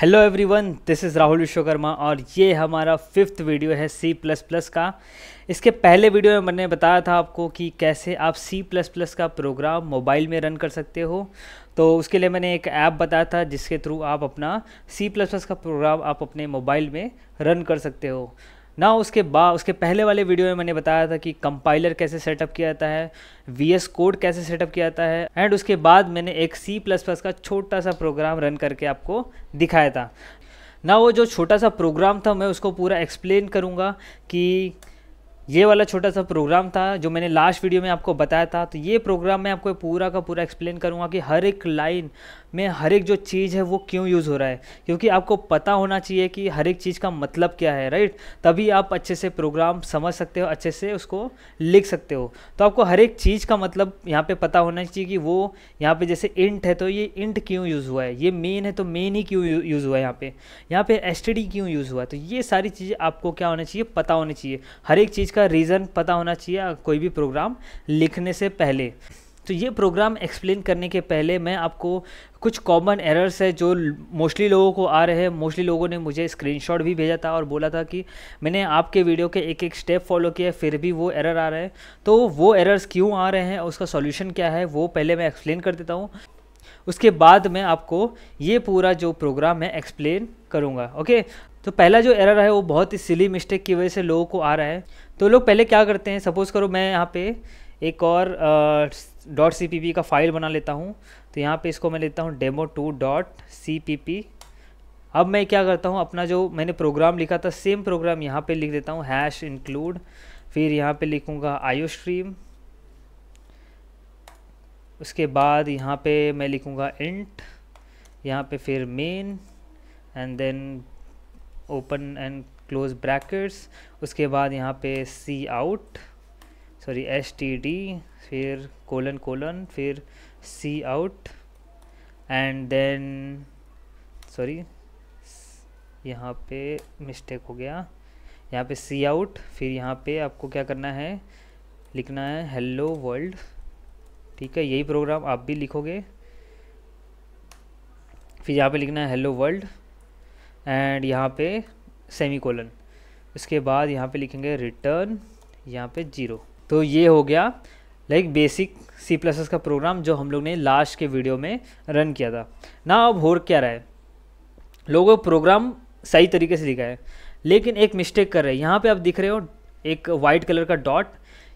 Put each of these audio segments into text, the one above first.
Hello everyone, this is Rahul Vishwakarma और ये हमारा फिफ्थ वीडियो है सी प्लस प्लस का। इसके पहले वीडियो में मैंने बताया था आपको कि कैसे आप सी प्लस प्लस का प्रोग्राम मोबाइल में रन कर सकते हो। तो उसके लिए मैंने एक ऐप बताया था जिसके थ्रू आप अपना सी प्लस प्लस का प्रोग्राम आप अपने मोबाइल में रन कर सकते हो ना। उसके पहले वाले वीडियो में मैंने बताया था कि कंपाइलर कैसे सेटअप किया जाता है, VS कोड कैसे सेटअप किया जाता है, एंड उसके बाद मैंने एक C++ का छोटा सा प्रोग्राम रन करके आपको दिखाया था ना। वो जो छोटा सा प्रोग्राम था मैं उसको पूरा एक्सप्लेन करूँगा कि ये वाला छोटा सा प्रोग्राम था जो मैंने लास्ट वीडियो में आपको बताया था। तो ये प्रोग्राम मैं आपको पूरा का पूरा एक्सप्लेन करूँगा कि हर एक लाइन में हर एक जो चीज़ है वो क्यों यूज़ हो रहा है, क्योंकि आपको पता होना चाहिए कि हर एक चीज़ का मतलब क्या है, राइट। तभी आप अच्छे से प्रोग्राम समझ सकते हो, अच्छे से उसको लिख सकते हो। तो आपको हर एक चीज़ का मतलब यहाँ पे पता होना चाहिए कि वो यहाँ पे जैसे इंट है तो ये इंट क्यों यूज़ हुआ है, ये मेन है तो मेन ही क्यों यूज़ हुआ है, यहाँ पे STD क्यों यूज़ हुआ है। तो ये सारी चीज़ें आपको क्या होना चाहिए, पता होनी चाहिए। हर एक चीज़ का रीज़न पता होना चाहिए कोई भी प्रोग्राम लिखने से पहले। तो ये प्रोग्राम एक्सप्लेन करने के पहले मैं आपको कुछ कॉमन एरर्स है जो मोस्टली लोगों को आ रहे हैं। मोस्टली लोगों ने मुझे स्क्रीनशॉट भी भेजा था और बोला था कि मैंने आपके वीडियो के एक एक स्टेप फॉलो किया फिर भी वो एरर आ रहे हैं। तो वो एरर्स क्यों आ रहे हैं, उसका सॉल्यूशन क्या है, वो पहले मैं एक्सप्लेन कर देता हूँ। उसके बाद मैं आपको ये पूरा जो प्रोग्राम है एक्सप्लेन करूँगा। ओके, तो पहला जो एरर है वो बहुत ही सिली मिस्टेक की वजह से लोगों को आ रहा है। तो लोग पहले क्या करते हैं, सपोज़ करो मैं यहाँ पे एक और .cpp का फाइल बना लेता हूँ। तो यहाँ पे इसको मैं लेता हूँ demo2.cpp। अब मैं क्या करता हूँ, अपना जो मैंने प्रोग्राम लिखा था सेम प्रोग्राम यहाँ पे लिख देता हूँ #include, फिर यहाँ पे लिखूँगा iostream। उसके बाद यहाँ पे मैं लिखूँगा int, यहाँ पे फिर main and then open and close brackets. उसके बाद यहाँ पे std, फिर कोलन फिर cout एंड देन यहाँ पे मिस्टेक हो गया, यहाँ पे cout। फिर यहाँ पे आपको क्या करना है, लिखना है हेलो वर्ल्ड। ठीक है, यही प्रोग्राम आप भी लिखोगे। फिर यहाँ पे लिखना है हेलो वर्ल्ड एंड यहाँ पे सेमीकोलन। उसके बाद यहाँ पे लिखेंगे रिटर्न, यहाँ पे 0। तो ये हो गया लाइक बेसिक C++ का प्रोग्राम जो हम लोग ने लास्ट के वीडियो में रन किया था ना। अब हो क्या रहा है, लोगों प्रोग्राम सही तरीके से लिखा है लेकिन एक मिस्टेक कर रहे हैं। यहाँ पे आप दिख रहे हो एक वाइट कलर का डॉट,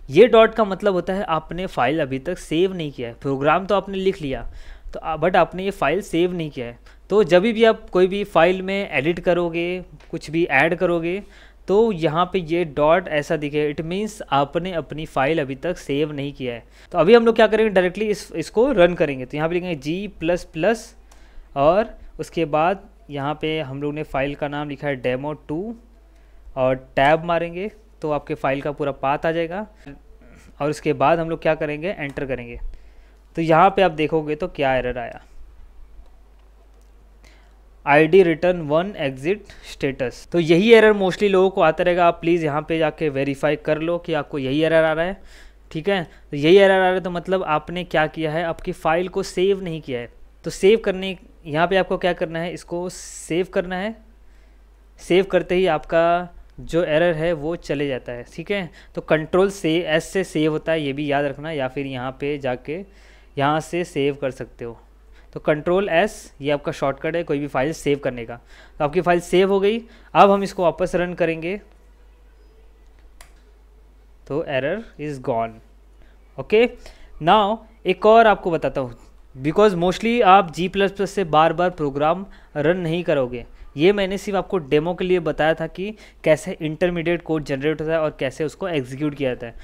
ये डॉट का मतलब होता है आपने फाइल अभी तक सेव नहीं किया है। प्रोग्राम तो आपने लिख लिया तो बट आपने ये फाइल सेव नहीं किया है। तो जब भी आप कोई भी फाइल में एडिट करोगे, कुछ भी ऐड करोगे, तो यहाँ पे ये डॉट ऐसा दिखे, इट मीन्स आपने अपनी फाइल अभी तक सेव नहीं किया है। तो अभी हम लोग क्या करेंगे, डायरेक्टली इसको रन करेंगे। तो यहाँ पे लिखेंगे G++ और उसके बाद यहाँ पे हम लोग ने फाइल का नाम लिखा है demo2 और टैब मारेंगे तो आपके फाइल का पूरा पाथ आ जाएगा। और उसके बाद हम लोग क्या करेंगे, एंटर करेंगे। तो यहाँ पे आप देखोगे तो क्या एरर आया, ID रिटर्न 1 एग्जिट स्टेटस। तो यही एरर मोस्टली लोगों को आता रहेगा। आप प्लीज़ यहाँ पे जाके वेरीफाई कर लो कि आपको यही एरर आ रहा है। ठीक है, तो यही एरर आ रहा है तो मतलब आपने क्या किया है, आपकी फ़ाइल को सेव नहीं किया है। तो सेव करने यहाँ पे आपको क्या करना है, इसको सेव करना है। सेव करते ही आपका जो एरर है वो चले जाता है। ठीक है, तो Ctrl+S से सेव होता है, ये भी याद रखना, या फिर यहाँ पे जाके यहाँ से सेव कर सकते हो। तो Ctrl+S ये आपका शॉर्टकट है कोई भी फाइल सेव करने का। तो आपकी फाइल सेव हो गई। अब हम इसको वापस रन करेंगे तो error is gone. Okay, now एक और आपको बताता हूँ, बिकॉज मोस्टली आप G++ से बार बार प्रोग्राम रन नहीं करोगे। ये मैंने सिर्फ आपको डेमो के लिए बताया था कि कैसे इंटरमीडिएट कोड जनरेट होता है और कैसे उसको एग्जीक्यूट किया जाता है।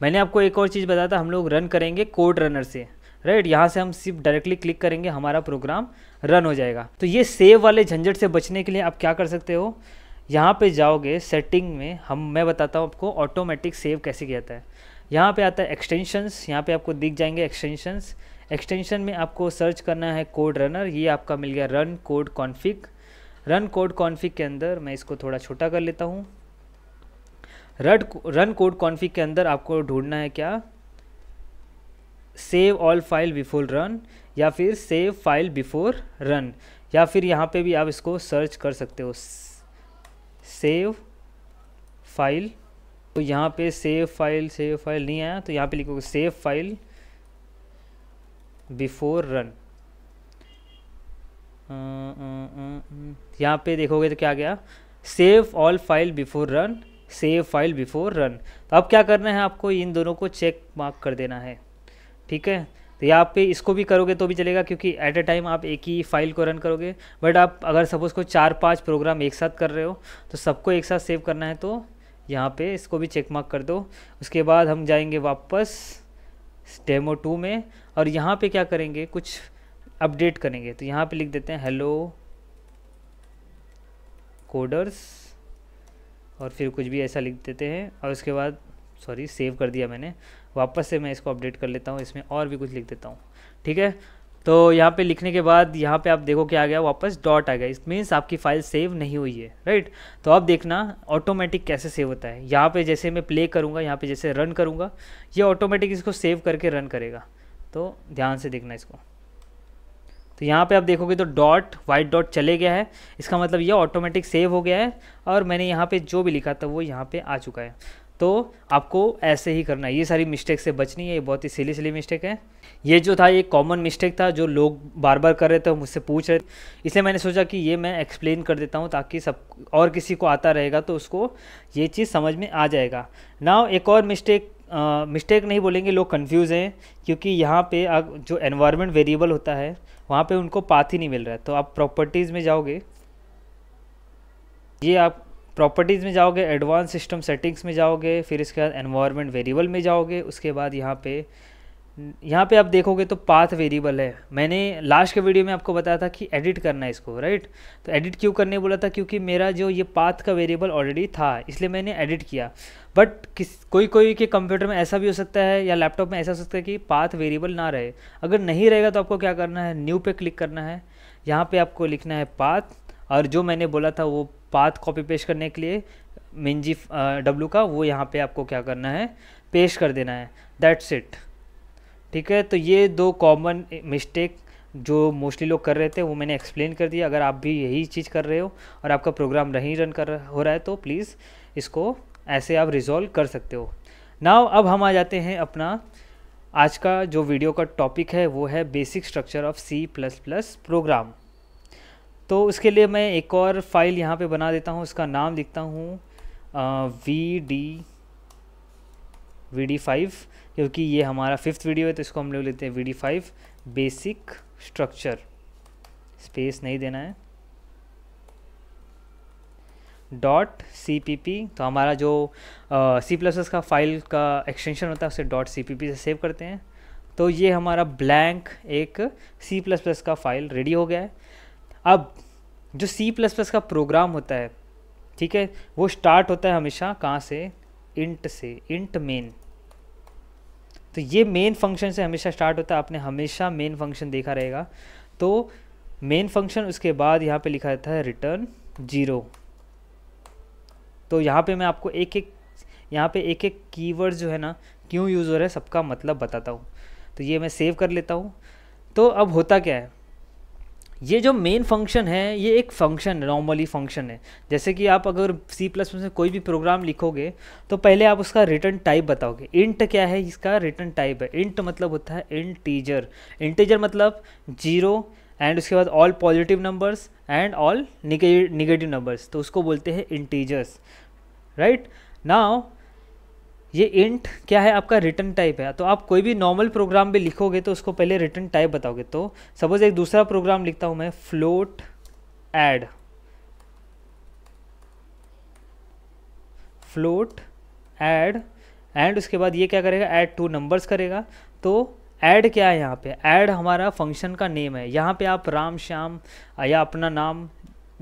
मैंने आपको एक और चीज़ बताया था, हम लोग रन करेंगे कोड रनर से, राइट। यहाँ से हम सिर्फ डायरेक्टली क्लिक करेंगे, हमारा प्रोग्राम रन हो जाएगा। तो ये सेव वाले झंझट से बचने के लिए आप क्या कर सकते हो, यहाँ पे जाओगे सेटिंग में, मैं बताता हूँ आपको ऑटोमेटिक सेव कैसे किया जाता है। यहाँ पे आता है एक्सटेंशंस, यहाँ पे आपको दिख जाएंगे एक्सटेंशंस। एक्सटेंशन में आपको सर्च करना है कोड रनर, ये आपका मिल गया run code config. Run code config के अंदर मैं इसको थोड़ा छोटा कर लेता हूँ। रन कोड कॉन्फिग के अंदर आपको ढूंढना है क्या, save all file before run या फिर सेव फाइल बिफोर रन। या फिर यहाँ पे भी आप इसको सर्च कर सकते हो, सेव फाइल। तो यहाँ पे सेव फाइल नहीं आया, तो यहाँ पे लिखोगे सेव फाइल बिफोर रन। यहाँ पे देखोगे तो क्या गया, save all file before run, save file before run. तो अब क्या करना है आपको, इन दोनों को चेक मार्क कर देना है, ठीक है। तो यहाँ पे इसको भी करोगे तो भी चलेगा, क्योंकि एट ए टाइम आप एक ही फाइल को रन करोगे। बट आप अगर सपोज़ को 4-5 प्रोग्राम एक साथ कर रहे हो तो सबको एक साथ सेव करना है, तो यहाँ पे इसको भी चेक मार्क कर दो। उसके बाद हम जाएंगे वापस डेमो 2 में, और यहाँ पे क्या करेंगे, कुछ अपडेट करेंगे। तो यहाँ पे लिख देते हैं हेलो कोडर्स, और फिर कुछ भी ऐसा लिख देते हैं, और उसके बाद सॉरी सेव कर दिया मैंने, वापस से मैं इसको अपडेट कर लेता हूँ, इसमें और भी कुछ लिख देता हूँ, ठीक है। तो यहाँ पे लिखने के बाद यहाँ पे आप देखो क्या आ गया, वापस डॉट आ गया। इट मीन्स आपकी फ़ाइल सेव नहीं हुई है, राइट। तो अब देखना ऑटोमेटिक कैसे सेव होता है। यहाँ पे जैसे मैं प्ले करूँगा, यहाँ पे जैसे रन करूँगा, ये ऑटोमेटिक इसको सेव करके रन करेगा। तो ध्यान से देखना इसको। तो यहाँ पे आप देखोगे तो डॉट वाइट डॉट चले गया है, इसका मतलब ये ऑटोमेटिक सेव हो गया है, और मैंने यहाँ पे जो भी लिखा था वो यहाँ पे आ चुका है। तो आपको ऐसे ही करना है, ये सारी मिस्टेक से बचनी है। ये बहुत ही सिली मिस्टेक है। ये जो था ये कॉमन मिस्टेक था जो लोग बार बार कर रहे थे, मुझसे पूछ रहे थे, इसलिए मैंने सोचा कि ये मैं एक्सप्लेन कर देता हूँ, ताकि सब और किसी को आता रहेगा तो उसको ये चीज़ समझ में आ जाएगा। नाउ एक और मिस्टेक नहीं बोलेंगे, लोग कंफ्यूज हैं, क्योंकि यहाँ पे जो एनवायरनमेंट वेरिएबल होता है वहाँ पे उनको पाथ ही नहीं मिल रहा है। तो आप प्रॉपर्टीज़ में जाओगे, ये आप प्रॉपर्टीज़ में जाओगे, एडवांस सिस्टम सेटिंग्स में जाओगे, फिर इसके बाद एनवायरनमेंट वेरिएबल में जाओगे। उसके बाद यहाँ पे आप देखोगे तो पाथ वेरिएबल है। मैंने लास्ट के वीडियो में आपको बताया था कि एडिट करना है इसको, राइट। तो एडिट क्यों करने बोला था, क्योंकि मेरा जो ये पाथ का वेरिएबल ऑलरेडी था, इसलिए मैंने एडिट किया। बट कोई के कंप्यूटर में ऐसा भी हो सकता है या लैपटॉप में ऐसा हो सकता है कि पाथ वेरिएबल ना रहे। अगर नहीं रहेगा तो आपको क्या करना है, न्यू पे क्लिक करना है, यहाँ पे आपको लिखना है पाथ, और जो मैंने बोला था वो पाथ कॉपी पेस्ट करने के लिए मिनजी डब्ल्यू का, वो यहाँ पे आपको क्या करना है, पेस्ट कर देना है। दैट्स इट, ठीक है। तो ये 2 कॉमन मिस्टेक जो मोस्टली लोग कर रहे थे वो मैंने एक्सप्लेन कर दिया। अगर आप भी यही चीज़ कर रहे हो और आपका प्रोग्राम नहीं रन हो रहा है तो प्लीज़ इसको ऐसे आप रिजॉल्व कर सकते हो। नाउ अब हम आ जाते हैं अपना आज का जो वीडियो का टॉपिक है, वो है basic structure of C++ program. तो उसके लिए मैं एक और फाइल यहाँ पे बना देता हूँ, उसका नाम लिखता हूँ VD5, क्योंकि ये हमारा 5th वीडियो है, तो इसको हम लोग लेते हैं VD5 बेसिक स्ट्रक्चर, स्पेस नहीं देना है, .cpp। तो हमारा जो C++ का फाइल का एक्सटेंशन होता है उसे .cpp से सेव करते हैं। तो ये हमारा ब्लैंक एक C++ का फाइल रेडी हो गया है। अब जो C++ का प्रोग्राम होता है, ठीक है, वो स्टार्ट होता है हमेशा कहाँ से, इंट से, इंट मेन। तो ये मेन फंक्शन से हमेशा स्टार्ट होता है, आपने हमेशा मेन फंक्शन देखा रहेगा। तो मेन फंक्शन, उसके बाद यहाँ पे लिखा रहता है रिटर्न 0। तो यहाँ पे मैं आपको एक एक कीवर्ड जो है ना क्यों यूज़ हो रहा है सबका मतलब बताता हूँ। तो ये मैं सेव कर लेता हूँ। तो अब होता क्या है, ये जो मेन फंक्शन है ये एक फंक्शन नॉर्मली फंक्शन है। जैसे कि आप अगर C++ में कोई भी प्रोग्राम लिखोगे तो पहले आप उसका रिटर्न टाइप बताओगे। इंट क्या है, इसका रिटर्न टाइप है। इंट मतलब होता है इंटीजर, इंटीजर मतलब 0, एंड उसके बाद all positive numbers and all negative numbers, तो उसको बोलते हैं इंटीजर्स, राइट। नाउ ये इंट क्या है, आपका रिटर्न टाइप है। तो आप कोई भी नॉर्मल प्रोग्राम भी लिखोगे तो उसको पहले रिटर्न टाइप बताओगे। तो सपोज एक दूसरा प्रोग्राम लिखता हूँ मैं, फ्लोट ऐड एंड उसके बाद ये क्या करेगा, ऐड 2 नंबर्स करेगा। तो ऐड क्या है, यहाँ पे ऐड हमारा फंक्शन का नेम है। यहाँ पे आप राम श्याम या अपना नाम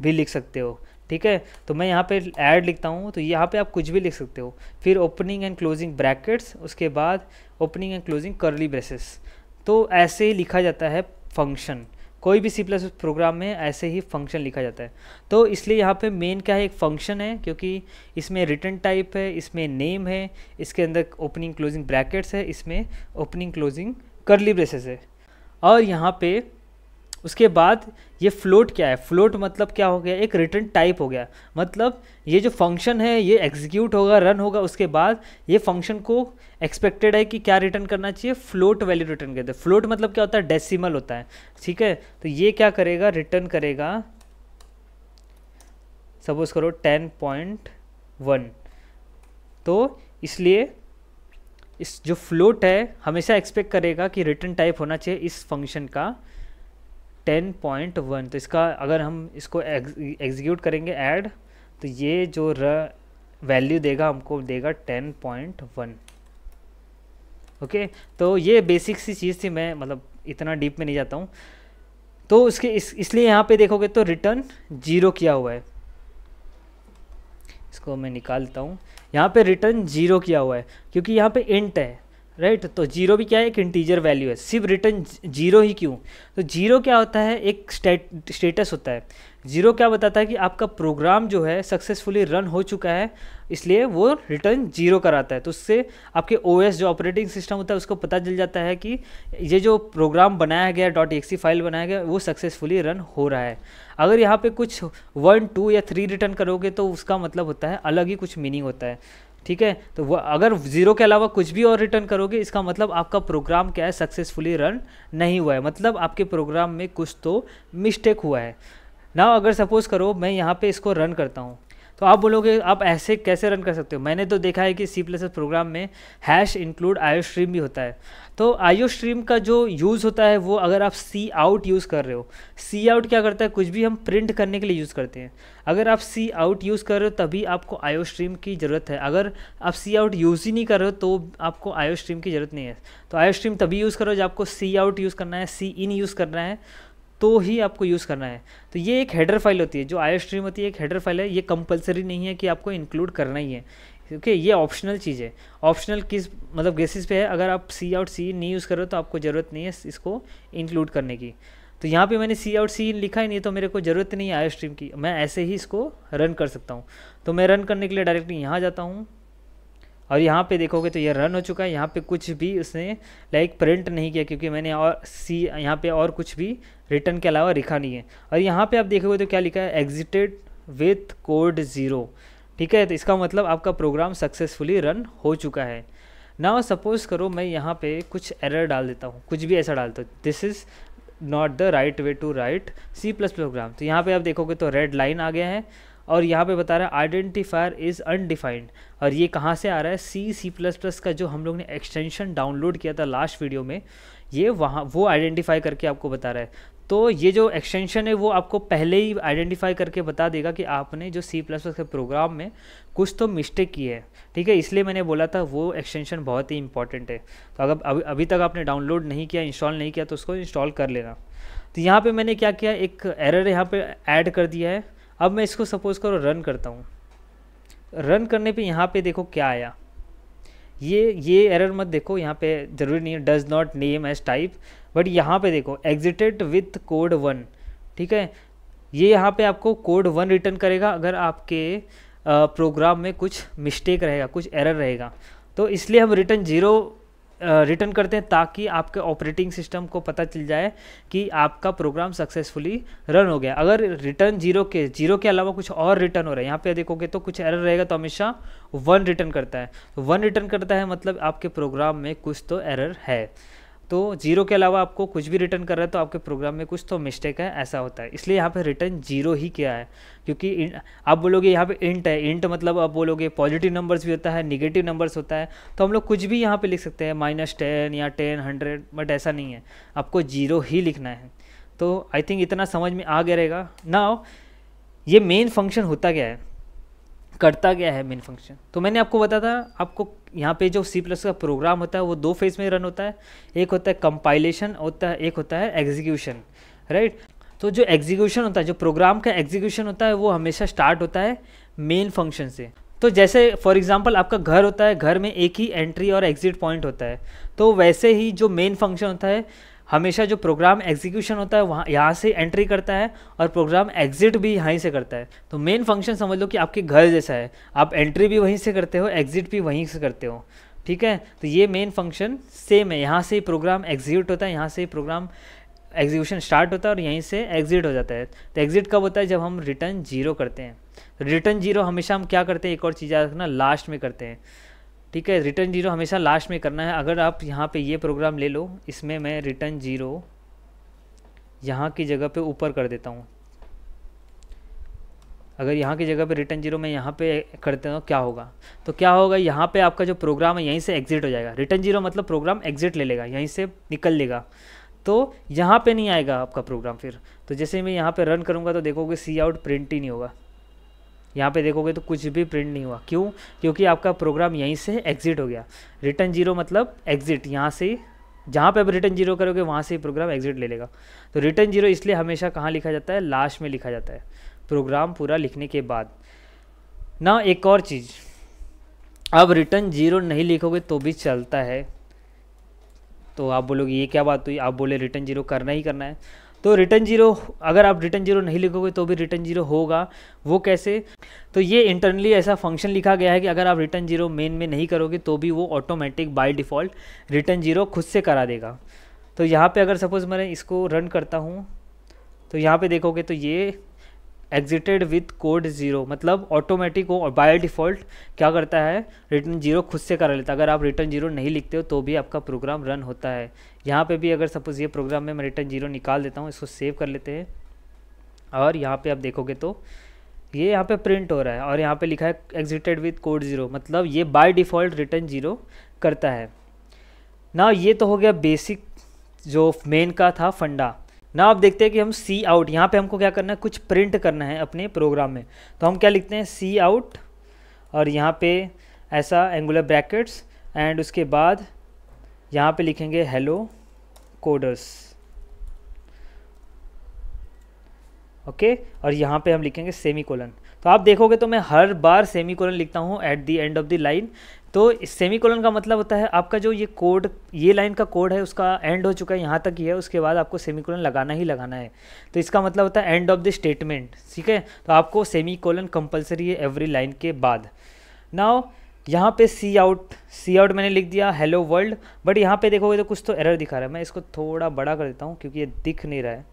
भी लिख सकते हो, ठीक है। तो मैं यहाँ पे ऐड लिखता हूँ, तो यहाँ पे आप कुछ भी लिख सकते हो। फिर ओपनिंग एंड क्लोजिंग ब्रैकेट्स, उसके बाद opening and closing curly braces. तो ऐसे ही लिखा जाता है फंक्शन, कोई भी C++ प्रोग्राम में ऐसे ही फंक्शन लिखा जाता है। तो इसलिए यहाँ पे मेन क्या है, एक फंक्शन है, क्योंकि इसमें रिटर्न टाइप है, इसमें नेम है, इसके अंदर ओपनिंग क्लोजिंग ब्रैकेट्स है, इसमें ओपनिंग क्लोजिंग कर्ली ब्रेसेस है। और यहाँ पे उसके बाद ये फ्लोट क्या है, फ्लोट मतलब क्या हो गया, एक रिटर्न टाइप हो गया। मतलब ये जो फंक्शन है ये एग्जीक्यूट होगा, रन होगा, उसके बाद ये फंक्शन को एक्सपेक्टेड है कि क्या रिटर्न करना चाहिए, फ्लोट वैल्यू रिटर्न करते हैं। फ्लोट मतलब क्या होता है, डेसिमल होता है, ठीक है। तो ये क्या करेगा, रिटर्न करेगा, सपोज करो 10.1। तो इसलिए इस जो फ्लोट है हमेशा एक्सपेक्ट करेगा कि रिटर्न टाइप होना चाहिए इस फंक्शन का 10.1। तो इसका अगर हम इसको एग्जीक्यूट करेंगे ऐड, तो ये जो वैल्यू देगा हमको देगा 10.1। ओके, तो ये बेसिक सी चीज़ थी, मैं मतलब इतना डीप में नहीं जाता हूँ। तो उसके इसलिए यहाँ पे देखोगे तो रिटर्न 0 किया हुआ है, इसको मैं निकालता हूँ। यहाँ पे रिटर्न 0 किया हुआ है क्योंकि यहाँ पे इंट है, राइट। तो 0 भी क्या है, एक इंटीजर वैल्यू है। सिर्फ रिटर्न 0 ही क्यों, तो 0 क्या होता है, एक स्टेटस होता है। 0 क्या बताता है कि आपका प्रोग्राम जो है सक्सेसफुली रन हो चुका है, इसलिए वो रिटर्न 0 कराता है। तो उससे आपके OS जो ऑपरेटिंग सिस्टम होता है उसको पता चल जाता है कि ये जो प्रोग्राम बनाया गया, .exe फाइल बनाया गया, वो सक्सेसफुली रन हो रहा है। अगर यहाँ पे कुछ 1, 2 या 3 रिटर्न करोगे तो उसका मतलब होता है अलग ही कुछ मीनिंग होता है, ठीक है। तो वो अगर 0 के अलावा कुछ भी और रिटर्न करोगे, इसका मतलब आपका प्रोग्राम क्या है, सक्सेसफुली रन नहीं हुआ है, मतलब आपके प्रोग्राम में कुछ तो मिस्टेक हुआ है ना। अगर सपोज करो मैं यहाँ पे इसको रन करता हूँ, तो आप बोलोगे आप ऐसे कैसे रन कर सकते हो। मैंने तो देखा है कि C++ प्रोग्राम में हैश इंक्लूड IOStream भी होता है। तो IOStream का जो यूज़ होता है वो अगर आप cout यूज़ कर रहे हो, cout क्या करता है, कुछ भी हम प्रिंट करने के लिए यूज़ करते हैं। अगर आप cout यूज़ कर रहे हो तभी आपको IOStream की ज़रूरत है। अगर आप cout यूज़ ही नहीं कर रहे हो तो आपको IOStream की ज़रूरत नहीं है। तो IOStream तभी यूज़ करो जब आपको cout यूज़ करना है, cin यूज़ करना है, तो ही आपको यूज़ करना है। तो ये एक हेडर फाइल होती है, जो IOStream होती है एक हेडर फाइल है। ये कंपलसरी नहीं है कि आपको इंक्लूड करना ही है, क्योंकि ये ऑप्शनल चीज़ है। ऑप्शनल किस मतलब बेसिस पे है, अगर आप cout cin नहीं यूज़ करो तो आपको ज़रूरत नहीं है इसको इंक्लूड करने की। तो यहाँ पे मैंने cout cin लिखा ही नहीं, तो मेरे को ज़रूरत नहीं है IOStream की, मैं ऐसे ही इसको रन कर सकता हूँ। तो मैं रन करने के लिए डायरेक्टली यहाँ जाता हूँ और यहाँ पे देखोगे तो ये रन हो चुका है। यहाँ पे कुछ भी उसने लाइक प्रिंट नहीं किया क्योंकि मैंने और यहाँ पे और कुछ भी रिटर्न के अलावा लिखा नहीं है। और यहाँ पे आप देखोगे तो क्या लिखा है, एग्जिटेड विथ कोड 0, ठीक है। तो इसका मतलब आपका प्रोग्राम सक्सेसफुली रन हो चुका है। नाउ सपोज करो मैं यहाँ पे कुछ एरर डाल देता हूँ, कुछ भी ऐसा डालता हूँ, this is not the right way to write C++ program. तो यहाँ पे आप देखोगे तो रेड लाइन आ गया है और यहाँ पे बता रहा है आइडेंटिफायर इज़ अनडिफाइंड। और ये कहाँ से आ रहा है, C++ का जो हम लोग ने एक्सटेंशन डाउनलोड किया था लास्ट वीडियो में, ये वहाँ वो आइडेंटिफाई करके आपको बता रहा है। तो ये जो एक्सटेंशन है वो आपको पहले ही आइडेंटिफाई करके बता देगा कि आपने जो C++ के प्रोग्राम में कुछ तो मिस्टेक की है, ठीक है। इसलिए मैंने बोला था वो एक्सटेंशन बहुत ही इंपॉर्टेंट है। तो अगर अभी तक आपने डाउनलोड नहीं किया, इंस्टॉल नहीं किया, तो उसको इंस्टॉल कर लेना। तो यहाँ पे मैंने क्या किया, एक एरर यहाँ पे ऐड कर दिया है। अब मैं इसको सपोज करो रन करता हूँ। रन करने पे यहाँ पे देखो क्या आया, ये एरर मत देखो, यहाँ पे ज़रूरी नहीं है does not name as type, but यहाँ पे देखो एग्जिटेड विथ कोड 1, ठीक है। ये यहाँ पे आपको कोड 1 रिटर्न करेगा अगर आपके प्रोग्राम में कुछ मिस्टेक रहेगा, कुछ एरर रहेगा। तो इसलिए हम रिटर्न 0 रिटर्न करते हैं ताकि आपके ऑपरेटिंग सिस्टम को पता चल जाए कि आपका प्रोग्राम सक्सेसफुली रन हो गया। अगर रिटर्न 0 के अलावा कुछ और रिटर्न हो रहा है, यहाँ पे देखोगे तो कुछ एरर रहेगा, तो हमेशा 1 रिटर्न करता है। तो 1 रिटर्न करता है मतलब आपके प्रोग्राम में कुछ तो एरर है। तो 0 के अलावा आपको कुछ भी रिटर्न कर रहा है तो आपके प्रोग्राम में कुछ तो मिस्टेक है, ऐसा होता है। इसलिए यहाँ पे रिटर्न 0 ही किया है, क्योंकि आप बोलोगे यहाँ पे इंट है, इंट मतलब आप बोलोगे पॉजिटिव नंबर्स भी होता है, नेगेटिव नंबर्स होता है, तो हम लोग कुछ भी यहाँ पे लिख सकते हैं -10 या 10, 100, बट ऐसा नहीं है, आपको 0 ही लिखना है। तो आई थिंक इतना समझ में आ गया रहेगा। नाउ ये मेन फंक्शन होता क्या है, करता क्या है मेन फंक्शन, तो मैंने आपको बताया था, आपको यहाँ पे जो C++ का प्रोग्राम होता है वो 2 फेज में रन होता है। एक होता है कंपाइलेशन होता है, एक होता है एग्जीक्यूशन, राइट। तो जो एग्जीक्यूशन होता है, जो प्रोग्राम का एग्जीक्यूशन होता है, वो हमेशा स्टार्ट होता है मेन फंक्शन से। तो जैसे फॉर एग्जांपल आपका घर होता है, घर में एक ही एंट्री और एग्जिट पॉइंट होता है, तो वैसे ही जो मेन फंक्शन होता है, हमेशा जो प्रोग्राम एग्जीक्यूशन होता है वहाँ यहाँ से एंट्री करता है और प्रोग्राम एग्जिट भी यहीं से करता है। तो मेन फंक्शन समझ लो कि आपके घर जैसा है, आप एंट्री भी वहीं से करते हो, एग्जिट भी वहीं से करते हो, ठीक है। तो ये मेन फंक्शन सेम है, यहाँ से प्रोग्राम एग्जीक्यूट होता है, यहाँ से प्रोग्राम एग्जीक्यूशन स्टार्ट होता है और यहीं से एग्जिट हो जाता है। तो एग्जिट कब होता है, जब हम रिटर्न 0 करते हैं। तो रिटर्न 0 हमेशा हम क्या करते हैं, एक और चीज़ याद रखना, लास्ट में करते हैं। ठीक है, रिटर्न 0 हमेशा लास्ट में करना है। अगर आप यहाँ पे ये प्रोग्राम ले लो, इसमें मैं रिटर्न 0 यहाँ की जगह पे ऊपर कर देता हूँ। अगर यहाँ की जगह पे रिटर्न 0 मैं यहाँ पे करते हो क्या होगा, तो क्या होगा, यहाँ पे आपका जो प्रोग्राम है यहीं से एग्जिट हो जाएगा। रिटर्न 0 मतलब प्रोग्राम एग्जिट ले लेगा, यहीं से निकल लेगा, तो यहाँ पे नहीं आएगा आपका प्रोग्राम फिर। तो जैसे मैं यहाँ पे रन करूँगा तो देखोगे सी आउट प्रिंट ही नहीं होगा। यहाँ पे देखोगे तो कुछ भी प्रिंट नहीं हुआ। क्यों? क्योंकि आपका प्रोग्राम यहीं से एग्जिट हो गया। रिटर्न 0 मतलब एग्जिट, यहाँ से जहाँ पे आप रिटर्न 0 करोगे वहाँ से ही प्रोग्राम एग्जिट ले लेगा। तो रिटर्न 0 इसलिए हमेशा कहाँ लिखा जाता है, लास्ट में लिखा जाता है प्रोग्राम पूरा लिखने के बाद ना। एक और चीज़, अब रिटर्न 0 नहीं लिखोगे तो भी चलता है। तो आप बोलोगे ये क्या बात हुई, आप बोले रिटर्न 0 करना ही करना है। तो रिटर्न 0, अगर आप रिटर्न 0 नहीं लिखोगे तो भी रिटर्न 0 होगा। वो कैसे? तो ये इंटरनली ऐसा फंक्शन लिखा गया है कि अगर आप रिटर्न 0 मेन में नहीं करोगे तो भी वो ऑटोमेटिक बाय डिफ़ॉल्ट रिटर्न 0 खुद से करा देगा। तो यहाँ पे अगर सपोज़ मैं इसको रन करता हूँ तो यहाँ पे देखोगे तो ये एग्जिटेड विथ कोड 0 मतलब ऑटोमेटिक वो बाय डिफ़ॉल्ट क्या करता है, रिटर्न 0 खुद से करा लेता है। अगर आप रिटर्न 0 नहीं लिखते हो तो भी आपका प्रोग्राम रन होता है। यहाँ पे भी अगर सपोज़ ये प्रोग्राम में मैं रिटर्न 0 निकाल देता हूँ, इसको सेव कर लेते हैं और यहाँ पे आप देखोगे तो ये यहाँ पे प्रिंट हो रहा है और यहाँ पे लिखा है एग्जिटेड विथ कोड 0 मतलब ये बाय डिफ़ॉल्ट रिटर्न 0 करता है ना। ये तो हो गया बेसिक जो मेन का था फंडा ना। आप देखते हैं कि हम सी आउट, यहाँ पे हमको क्या करना है, कुछ प्रिंट करना है अपने प्रोग्राम में। तो हम क्या लिखते हैं, सी आउट और यहाँ पे ऐसा एंगुलर ब्रैकेट्स एंड उसके बाद यहाँ पे लिखेंगे हेलो कोडर्स, ओके और यहाँ पे हम लिखेंगे सेमीकोलन। तो आप देखोगे तो मैं हर बार सेमीकोलन लिखता हूँ at the end of the line. तो इस सेमीकोलन का मतलब होता है आपका जो ये कोड, ये लाइन का कोड है उसका एंड हो चुका है, यहाँ तक ही है, उसके बाद आपको सेमीकोलन लगाना ही लगाना है। तो इसका मतलब होता है एंड ऑफ द स्टेटमेंट, ठीक है। तो आपको सेमीकोलन कंपलसरी है एवरी लाइन के बाद। नाउ यहाँ पे सी आउट मैंने लिख दिया हेलो वर्ल्ड, बट यहाँ पे देखोगे तो कुछ तो एरर दिखा रहा है। मैं इसको थोड़ा बड़ा कर देता हूँ क्योंकि ये दिख नहीं रहा है।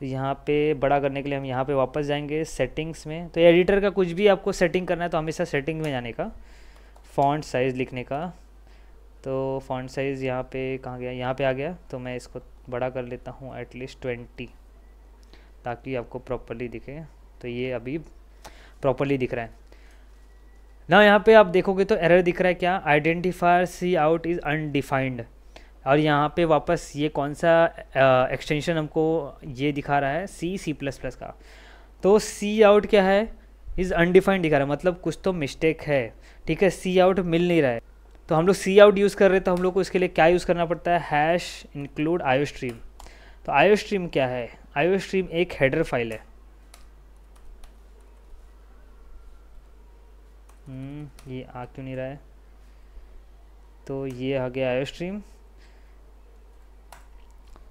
तो यहाँ पे बड़ा करने के लिए हम यहाँ पे वापस जाएंगे सेटिंग्स में। तो एडिटर का कुछ भी आपको सेटिंग करना है तो हमेशा सेटिंग में जाने का, फ़ॉन्ट साइज़ लिखने का। तो फ़ॉन्ट साइज़ यहाँ पे कहाँ गया, यहाँ पे आ गया। तो मैं इसको बड़ा कर लेता हूँ एटलीस्ट 20 ताकि आपको प्रॉपरली दिखे। तो ये अभी प्रॉपरली दिख रहा है ना। यहाँ पे आप देखोगे तो एरर दिख रहा है क्या, identifier cout is undefined. और यहाँ पे वापस ये कौन सा एक्सटेंशन हमको ये दिखा रहा है, C++ का। तो सी आउट क्या है, इज़ अनडिफाइंड दिखा रहा है, मतलब कुछ तो मिस्टेक है, ठीक है। सी आउट मिल नहीं रहा है तो हम लोग सी आउट यूज़ कर रहे हैं। तो हम लोग को इसके लिए क्या यूज़ करना पड़ता है, हैश इंक्लूड आयोस्ट्रीम। तो आयोस्ट्रीम क्या है, आयोस्ट्रीम एक हेडर फाइल है। ये आ क्यों नहीं रहा है, तो ये आ गया आयोस्ट्रीम,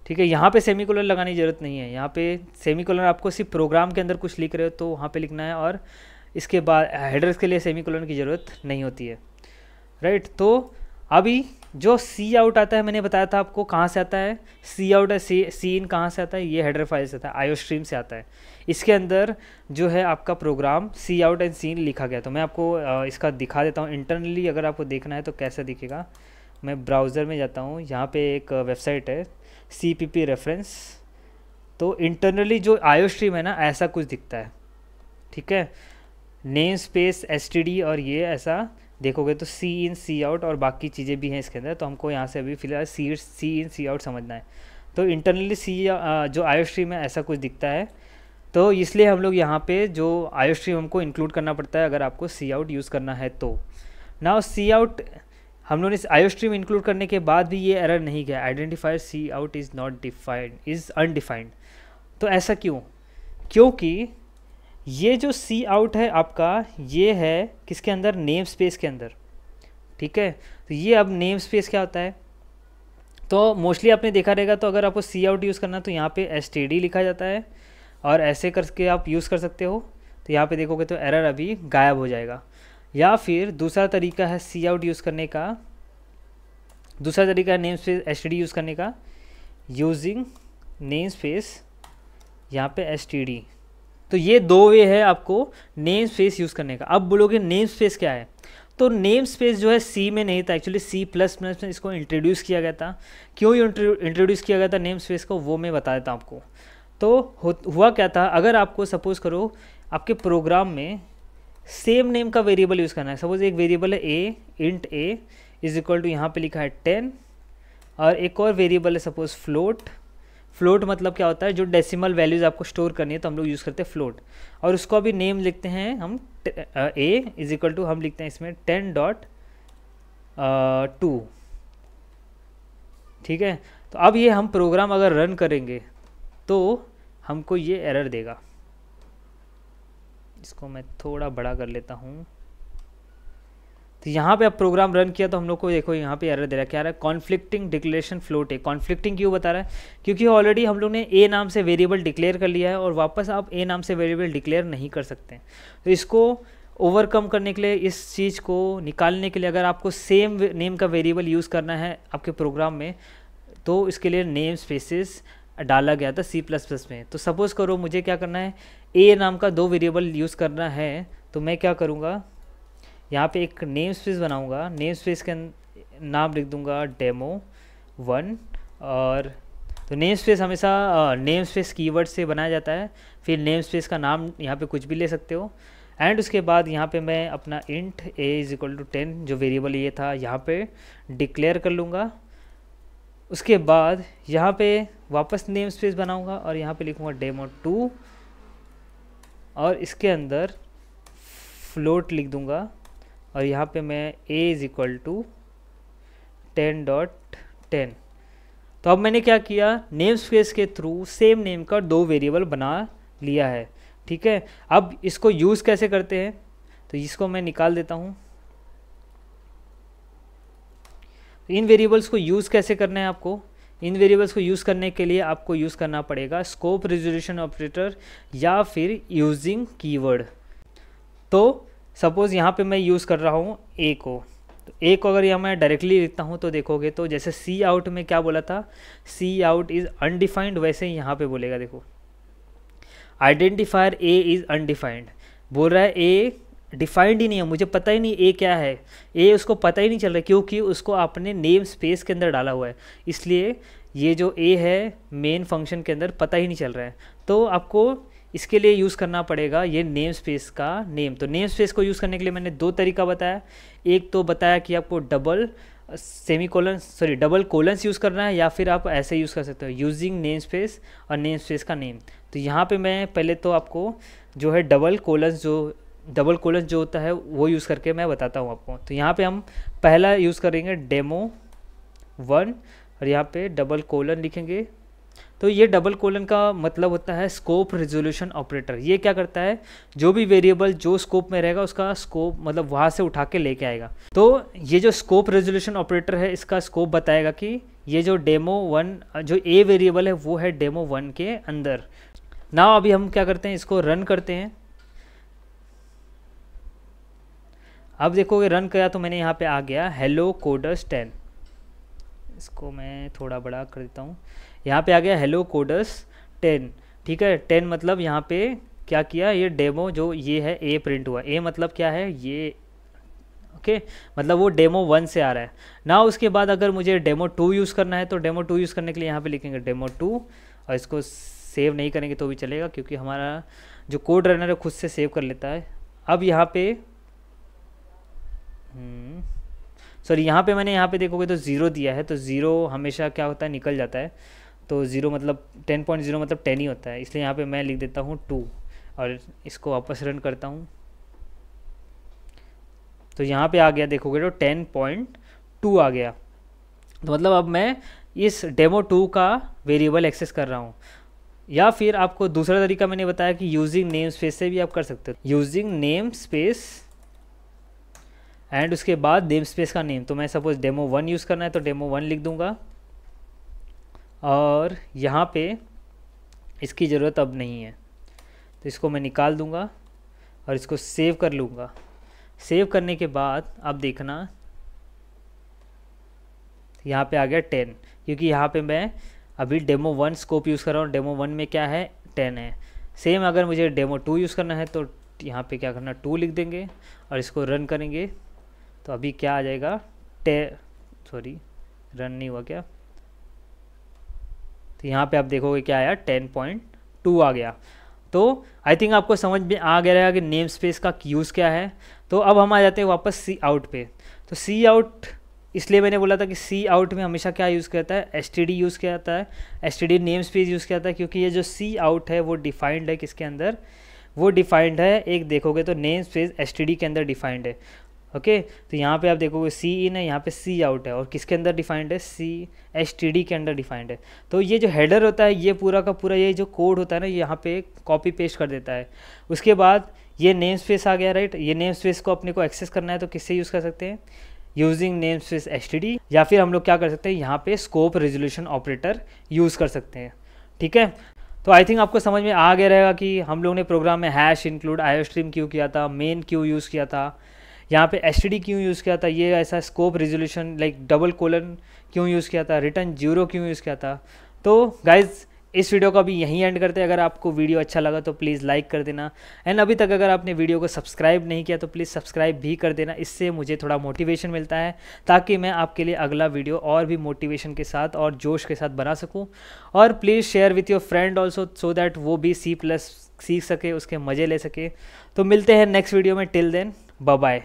ठीक है। यहाँ पे सेमीकोलन लगाने की ज़रूरत नहीं है। यहाँ पे सेमीकोलन आपको सिर्फ प्रोग्राम के अंदर कुछ लिख रहे हो तो वहाँ पे लिखना है, और इसके बाद हेडर्स के लिए सेमीकोलन की ज़रूरत नहीं होती है, राइट। तो अभी जो सी आउट आता है, मैंने बताया था आपको कहाँ से आता है, सी आउट है, सी इन कहाँ से आता है, ये हेडर फाइल से आता है, आयोस्ट्रीम से आता है। इसके अंदर जो है आपका प्रोग्राम सी आउट एंड सी इन लिखा गया। तो मैं आपको इसका दिखा देता हूँ इंटरनली, अगर आपको देखना है तो कैसा दिखेगा। मैं ब्राउज़र में जाता हूँ, यहाँ पे एक वेबसाइट है CPP रेफरेंस। तो इंटरनली जो आयोस्ट्रीम है ना, ऐसा कुछ दिखता है, ठीक है। नेम स्पेस STD और ये ऐसा देखोगे तो सी इन सी आउट और बाकी चीज़ें भी हैं इसके अंदर। तो हमको यहाँ से अभी फ़िलहाल सी इन सी आउट समझना है। तो इंटरनली जो आयोस्ट्रीम है ऐसा कुछ दिखता है। तो इसलिए हम लोग यहाँ पे जो आयोस्ट्रीम हमको इंक्लूड करना पड़ता है अगर आपको सी आउट यूज़ करना है तो। नाउ सी आउट हम लोगों ने आयोस्ट्रीम इंक्लूड करने के बाद भी ये एरर नहीं गया, identifier cout is not defined, is undefined. तो ऐसा क्यों, क्योंकि ये जो सी आउट है आपका, ये है किसके अंदर, नेम स्पेस के अंदर, ठीक है। तो ये अब नेम स्पेस क्या होता है, तो मोस्टली आपने देखा रहेगा। तो अगर आपको सी आउट यूज़ करना है तो यहाँ पे STD लिखा जाता है और ऐसे करके आप यूज़ कर सकते हो। तो यहाँ पे देखोगे तो एरर अभी गायब हो जाएगा। या फिर दूसरा तरीका है सी आउट यूज़ करने का, दूसरा तरीका है नेम स्पेस STD यूज़ करने का, यूजिंग नेम स्पेस यहाँ पे std। तो ये दो वे है आपको नेम स्पेस यूज़ करने का। अब बोलोगे नेम स्पेस क्या है, तो नेम स्पेस जो है सी में नहीं था, एक्चुअली C++ में इसको इंट्रोड्यूस किया गया था। क्यों इंट्रोड्यूस किया गया था नेम स्पेस को, वो मैं बता देता हूँ आपको। तो हुआ क्या था, अगर आपको सपोज़ करो आपके प्रोग्राम में सेम नेम का वेरिएबल यूज़ करना है। सपोज़ एक वेरिएबल है A, int A is equal to यहाँ पे लिखा है 10, और एक और वेरिएबल है सपोज़ फ्लोट। फ्लोट मतलब क्या होता है, जो डेसिमल वैल्यूज़ आपको स्टोर करनी है तो हम लोग यूज़ करते हैं फ्लोट, और उसको अभी नेम लिखते हैं हम ए इज इक्वल टू हम लिखते हैं इसमें 10.2। ठीक है, तो अब ये हम प्रोग्राम अगर रन करेंगे तो हमको ये एरर देगा। इसको मैं थोड़ा बड़ा कर लेता हूँ। तो यहाँ पे अब प्रोग्राम रन किया तो हम लोग को देखो यहाँ पे एरर दे रहा है, क्या आ रहा है, कॉन्फ्लिक्टिंग डिक्लेरेशन फ्लोट है। कॉन्फ्लिक्टिंग क्यों बता रहा है, क्योंकि ऑलरेडी हम लोग ने ए नाम से वेरिएबल डिक्लेयर कर लिया है और वापस आप ए नाम से वेरिएबल डिक्लेयर नहीं कर सकते। तो इसको ओवरकम करने के लिए, इस चीज़ को निकालने के लिए, अगर आपको सेम नेम का वेरिएबल यूज़ करना है आपके प्रोग्राम में, तो इसके लिए नेम स्पेसिस डाला गया था C++ में। तो सपोज़ करो मुझे क्या करना है, ए नाम का दो वेरिएबल यूज़ करना है, तो मैं क्या करूँगा, यहाँ पे एक नेम स्पेस बनाऊँगा। नेम स्पेस के नाम लिख दूँगा demo1, और तो नेम स्पेस हमेशा नेम स्पेस कीवर्ड से बनाया जाता है। फिर नेम स्पेस का नाम यहाँ पे कुछ भी ले सकते हो, एंड उसके बाद यहाँ पे मैं अपना int a is equal to 10 जो वेरिएबल ये था यहाँ पे डिक्लेयर कर लूँगा। उसके बाद यहाँ पे वापस नेम स्पेस बनाऊँगा और यहाँ पे लिखूँगा demo2, और इसके अंदर फ्लोट लिख दूँगा, और यहाँ पे मैं a इज़ इक्वल टू 10.10। तो अब मैंने क्या किया, नेम स्पेस के थ्रू सेम नेम का दो वेरिएबल बना लिया है। ठीक है, अब इसको यूज़ कैसे करते हैं, तो इसको मैं निकाल देता हूँ। तो इन वेरिएबल्स को यूज़ कैसे करना है आपको, इन वेरिएबल्स को यूज़ करने के लिए आपको यूज़ करना पड़ेगा स्कोप रिजोल्यूशन ऑपरेटर या फिर यूजिंग कीवर्ड। तो सपोज़ यहाँ पे मैं यूज़ कर रहा हूँ ए को, तो ए को अगर यहाँ मैं डायरेक्टली लिखता हूँ तो देखोगे तो जैसे सी आउट में क्या बोला था, सी आउट इज़ अनडिफाइंड, वैसे ही यहाँ पे बोलेगा। देखो आइडेंटिफायर ए इज़ अनडिफाइंड, बोल रहा है ए डिफाइंड ही नहीं है, मुझे पता ही नहीं ए क्या है, ए उसको पता ही नहीं चल रहा है, क्योंकि उसको आपने नेम स्पेस के अंदर डाला हुआ है, इसलिए ये जो ए है मेन फंक्शन के अंदर पता ही नहीं चल रहा है। तो आपको इसके लिए यूज़ करना पड़ेगा ये नेम स्पेस का नेम। तो नेम स्पेस को यूज़ करने के लिए मैंने दो तरीका बताया। एक तो बताया कि आपको डबल कोलन्स यूज़ करना है, या फिर आप ऐसे यूज़ कर सकते हो यूजिंग नेम स्पेस और नेम स्पेस का नेम। तो यहाँ पे मैं पहले तो आपको जो है डबल कोलन्स जो होता है वो यूज़ करके मैं बताता हूँ आपको। तो यहाँ पे हम पहला यूज़ करेंगे demo1, और यहाँ पे डबल कोलन लिखेंगे। तो ये डबल कोलन का मतलब होता है स्कोप रिजोल्यूशन ऑपरेटर। ये क्या करता है, जो भी वेरिएबल जो स्कोप में रहेगा उसका स्कोप मतलब वहाँ से उठा के लेके आएगा। तो ये जो स्कोप रिजोल्यूशन ऑपरेटर है, इसका स्कोप बताएगा कि ये जो demo1 जो ए वेरिएबल है वो है demo1 के अंदर। ना अभी हम क्या करते हैं, इसको रन करते हैं। अब देखोगे रन किया तो मैंने यहाँ पे आ गया हेलो कोडर्स 10। इसको मैं थोड़ा बड़ा कर देता हूँ, यहाँ पे आ गया हेलो कोडर्स 10। ठीक है, 10 मतलब यहाँ पे क्या किया, ये डेमो जो ये है ए प्रिंट हुआ। ए मतलब क्या है, ये ओके मतलब वो demo1 से आ रहा है ना। उसके बाद अगर मुझे demo2 यूज़ करना है तो demo2 यूज़ करने के लिए यहाँ पे लिखेंगे demo2, और इसको सेव नहीं करेंगे तो भी चलेगा, क्योंकि हमारा जो कोड रनर है खुद से सेव कर लेता है। अब यहाँ पे सॉरी यहाँ पे मैंने यहाँ पे देखोगे तो 0 दिया है, तो 0 हमेशा क्या होता है, निकल जाता है। तो 0 मतलब 10.0 मतलब 10 ही होता है, इसलिए यहाँ पे मैं लिख देता हूँ 2, और इसको वापस रन करता हूँ। तो यहाँ पे आ गया, देखोगे तो 10.2 आ गया। तो मतलब अब मैं इस demo2 का वेरिएबल एक्सेस कर रहा हूँ। या फिर आपको दूसरा तरीका मैंने बताया कि यूजिंग नेम स्पेस से भी आप कर सकते हो, यूजिंग नेम स्पेस एंड उसके बाद नेम स्पेस का नेम। तो मैं सपोज demo1 यूज़ करना है तो demo1 लिख दूंगा, और यहाँ पे इसकी ज़रूरत अब नहीं है तो इसको मैं निकाल दूंगा और इसको सेव कर लूँगा। सेव करने के बाद अब देखना यहाँ पे आ गया 10, क्योंकि यहाँ पे मैं अभी डेमो 1 स्कोप यूज़ कर रहा हूँ, डेमो 1 में क्या है 10 है। सेम अगर मुझे डेमो 2 यूज़ करना है तो यहाँ पे क्या करना 2 लिख देंगे और इसको रन करेंगे तो अभी क्या आ जाएगा सॉरी रन नहीं हुआ क्या, तो यहाँ पे आप देखोगे क्या आया 10.2 आ गया। तो आई थिंक आपको समझ में आ गया रहेगा कि नेम स्पेस का यूज़ क्या है। तो अब हम आ जाते हैं वापस सी आउट पे। तो सी आउट इसलिए मैंने बोला था कि सी आउट में हमेशा क्या यूज़ किया जाता है, एसटीडी यूज़ किया जाता है, एसटीडी नेम स्पेस यूज़ किया जाता है, क्योंकि ये जो सी आउट है वो डिफाइंड है किसके अंदर, वो डिफाइंड है एक देखोगे तो नेम स्पेस एसटीडी के अंदर डिफाइंड है। ओके तो यहाँ पे आप देखोगे सी इन है, यहाँ पे सी आउट है और किसके अंदर डिफाइंड है, सी एस टी डी के अंदर डिफाइंड है। तो ये जो हेडर होता है ये पूरा का पूरा ये जो कोड होता है ना यहाँ पे कॉपी पेस्ट कर देता है। उसके बाद ये नेम स्पेस आ गया राइट, ये नेम स्पेस को अपने को एक्सेस करना है तो किससे यूज़ कर सकते हैं, using name space S T D, या फिर हम लोग क्या कर सकते हैं यहाँ पे स्कोप रेजोल्यूशन ऑपरेटर यूज़ कर सकते हैं। ठीक है, तो आई थिंक आपको समझ में आ गया रहेगा कि हम लोग ने प्रोग्राम में हैश इंक्लूड आईओस्ट्रीम क्यों किया था, मेन क्यों यूज़ किया था, यहाँ पे एसटीडी क्यों यूज़ किया था, ये ऐसा scope resolution like double colon क्यों यूज़ किया था, रिटर्न 0 क्यों यूज़ किया था। तो गाइज इस वीडियो को अभी यहीं एंड करते हैं। अगर आपको वीडियो अच्छा लगा तो प्लीज़ लाइक कर देना, एंड अभी तक अगर आपने वीडियो को सब्सक्राइब नहीं किया तो प्लीज़ सब्सक्राइब भी कर देना। इससे मुझे थोड़ा मोटिवेशन मिलता है ताकि मैं आपके लिए अगला वीडियो और भी मोटिवेशन के साथ और जोश के साथ बना सकूँ। और please share with your friend also so that वो भी C+ सीख सके, उसके मज़े ले सके। तो मिलते हैं नेक्स्ट वीडियो में, टिल देन बाय बाय।